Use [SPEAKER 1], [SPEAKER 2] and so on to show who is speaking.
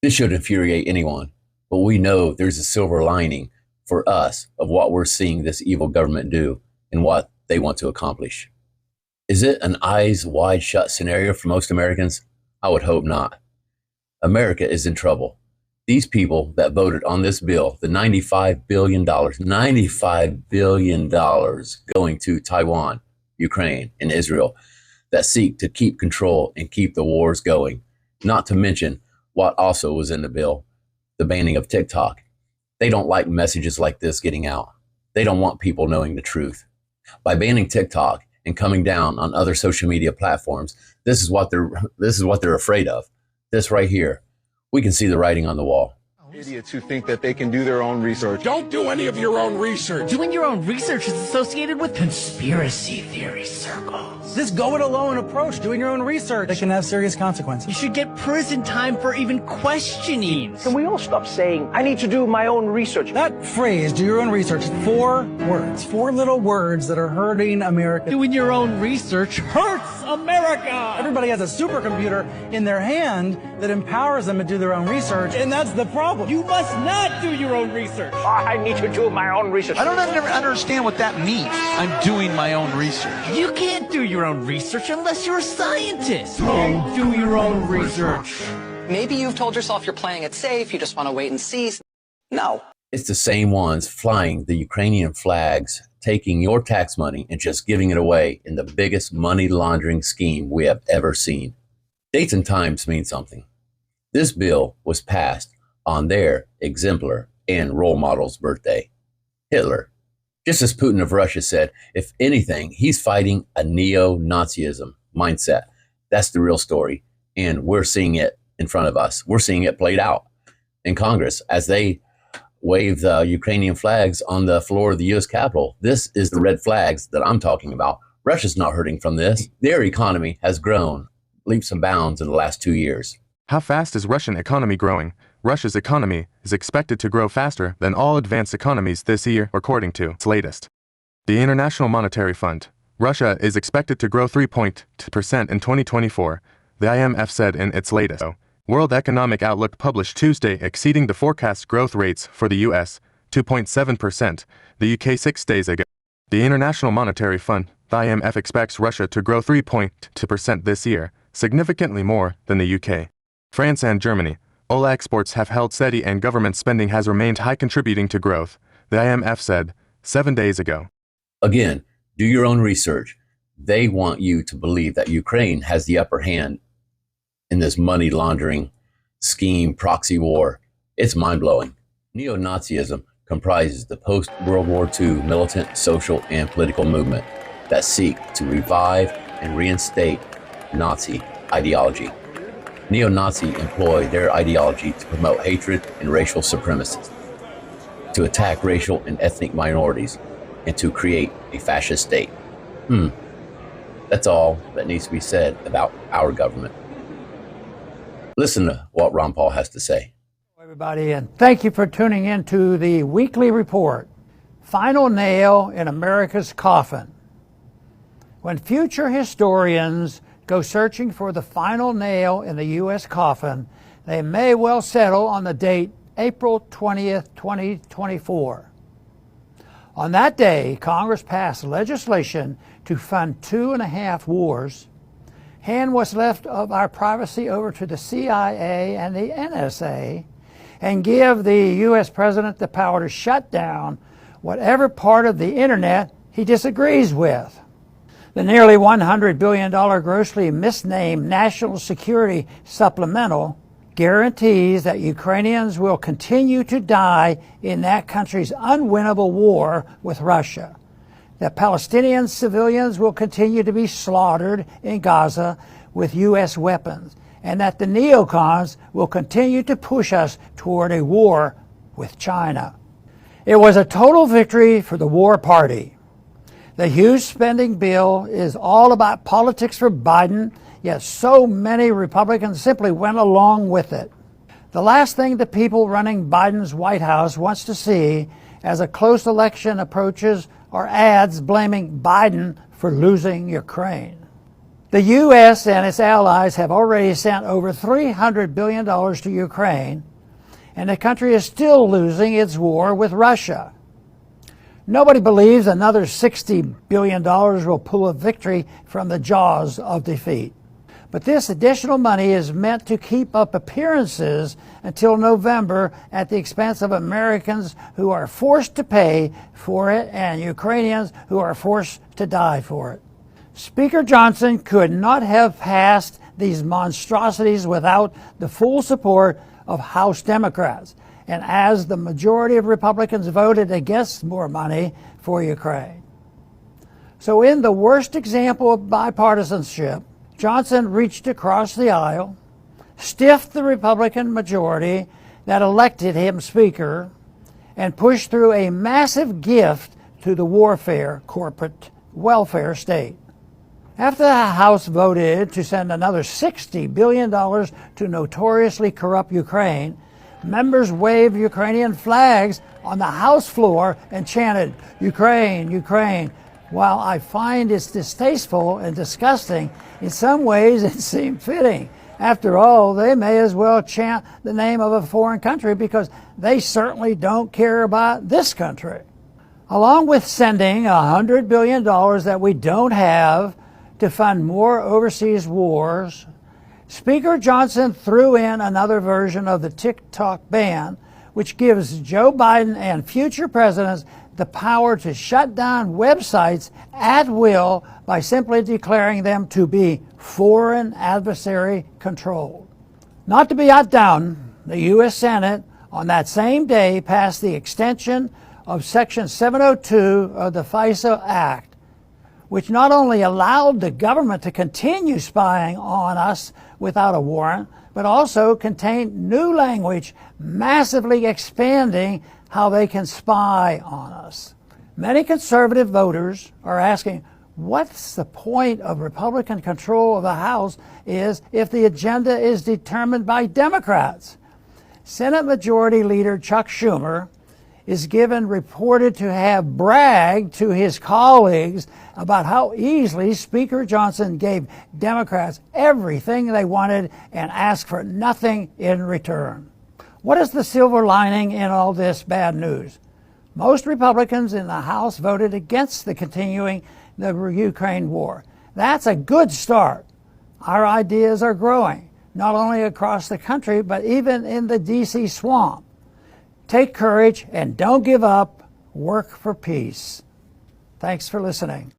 [SPEAKER 1] This should infuriate anyone, but we know there's a silver lining for us of what we're seeing this evil government do and what they want to accomplish. Is it an eyes wide shut scenario for most Americans? I would hope not. America is in trouble. These people that voted on this bill, the $95 billion going to Taiwan, Ukraine, and Israel, that seek to keep control and keep the wars going. Not to mention what also was in the bill, the banning of TikTok. They don't like messages like this getting out. They don't want people knowing the truth. By banning TikTok and coming down on other social media platforms, this is what they're afraid of. This right here. We can see the writing on the wall.
[SPEAKER 2] Idiots who think that they can do their own research.
[SPEAKER 3] Don't do any of your own research.
[SPEAKER 4] Doing your own research is associated with conspiracy theory circles.
[SPEAKER 5] This go-it-alone approach, doing your own research, that can have serious consequences.
[SPEAKER 4] You should get prison time for even questioning.
[SPEAKER 6] Can we all stop saying, I need to do my own research?
[SPEAKER 5] That phrase, do your own research, 4 words. 4 little words that are hurting America.
[SPEAKER 4] Doing your own research hurts America.
[SPEAKER 5] Everybody has a supercomputer in their hand that empowers them to do their own research, and that's the problem.
[SPEAKER 4] You must not do your own research.
[SPEAKER 6] I need to do my own research.
[SPEAKER 3] I don't understand what that means. I'm doing my own research.
[SPEAKER 4] You can't do your own research unless you're a scientist. Don't do your own research.
[SPEAKER 7] Maybe you've told yourself you're playing it safe, you just want to wait and see. No.
[SPEAKER 1] It's the same ones flying the Ukrainian flags, taking your tax money and just giving it away in the biggest money laundering scheme we have ever seen. Dates and times mean something. This bill was passed on their exemplar and role model's birthday, Hitler. Just as Putin of Russia said, if anything, he's fighting a neo-Nazism mindset. That's the real story. And we're seeing it in front of us. We're seeing it played out in Congress as they wave the Ukrainian flags on the floor of the U.S. Capitol. This is the red flags that I'm talking about. Russia's not hurting from this. Their economy has grown leaps and bounds in the last 2 years.
[SPEAKER 8] How fast is Russian economy growing? Russia's economy is expected to grow faster than all advanced economies this year, according to its latest. The International Monetary Fund. Russia is expected to grow 3.2% in 2024, the IMF said in its latest World Economic Outlook published Tuesday, exceeding the forecast growth rates for the US, 2.7%, the UK 6 days ago. The International Monetary Fund, the IMF, expects Russia to grow 3.2% this year, significantly more than the UK. France and Germany. All exports have held steady and government spending has remained high, contributing to growth, the IMF said 7 days ago.
[SPEAKER 1] Again, do your own research. They want you to believe that Ukraine has the upper hand in this money laundering scheme proxy war. It's mind-blowing. Neo-Nazism comprises the post-World War II militant, social, and political movement that seek to revive and reinstate Nazi ideology. Neo-Nazi employ their ideology to promote hatred and racial supremacy, to attack racial and ethnic minorities, and to create a fascist state. That's all that needs to be said about our government. Listen to what Ron Paul has to say.
[SPEAKER 9] Hello, everybody, and thank you for tuning in to the weekly report, Final Nail in America's Coffin. When future historians go searching for the final nail in the U.S. coffin, they may well settle on the date April 20th, 2024. On that day, Congress passed legislation to fund 2.5 wars, hand what's left of our privacy over to the CIA and the NSA, and give the U.S. president the power to shut down whatever part of the internet he disagrees with. The nearly $100 billion grossly misnamed National Security Supplemental guarantees that Ukrainians will continue to die in that country's unwinnable war with Russia, that Palestinian civilians will continue to be slaughtered in Gaza with U.S. weapons, and that the neocons will continue to push us toward a war with China. It was a total victory for the war party. The huge spending bill is all about politics for Biden, yet so many Republicans simply went along with it. The last thing the people running Biden's White House wants to see as a close election approaches are ads blaming Biden for losing Ukraine. The U.S. and its allies have already sent over $300 billion to Ukraine, and the country is still losing its war with Russia. Nobody believes another $60 billion will pull a victory from the jaws of defeat. But this additional money is meant to keep up appearances until November at the expense of Americans who are forced to pay for it and Ukrainians who are forced to die for it. Speaker Johnson could not have passed these monstrosities without the full support of House Democrats, and as the majority of Republicans voted against more money for Ukraine. So in the worst example of bipartisanship, Johnson reached across the aisle, stiffed the Republican majority that elected him Speaker, and pushed through a massive gift to the warfare corporate welfare state. After the House voted to send another $60 billion to notoriously corrupt Ukraine, members waved Ukrainian flags on the House floor and chanted, "Ukraine, Ukraine." While I find it's distasteful and disgusting, in some ways it seemed fitting. After all, they may as well chant the name of a foreign country because they certainly don't care about this country. Along with sending $100 billion that we don't have to fund more overseas wars, Speaker Johnson threw in another version of the TikTok ban, which gives Joe Biden and future presidents the power to shut down websites at will by simply declaring them to be foreign adversary controlled. Not to be outdone, the U.S. Senate on that same day passed the extension of Section 702 of the FISA Act, which not only allowed the government to continue spying on us without a warrant, but also contained new language massively expanding how they can spy on us. Many conservative voters are asking, what's the point of Republican control of the House is if the agenda is determined by Democrats? Senate Majority Leader Chuck Schumer is reported to have bragged to his colleagues about how easily Speaker Johnson gave Democrats everything they wanted and asked for nothing in return. What is the silver lining in all this bad news? Most Republicans in the House voted against the continuing the Ukraine war. That's a good start. Our ideas are growing, not only across the country, but even in the D.C. swamp. Take courage and don't give up. Work for peace. Thanks for listening.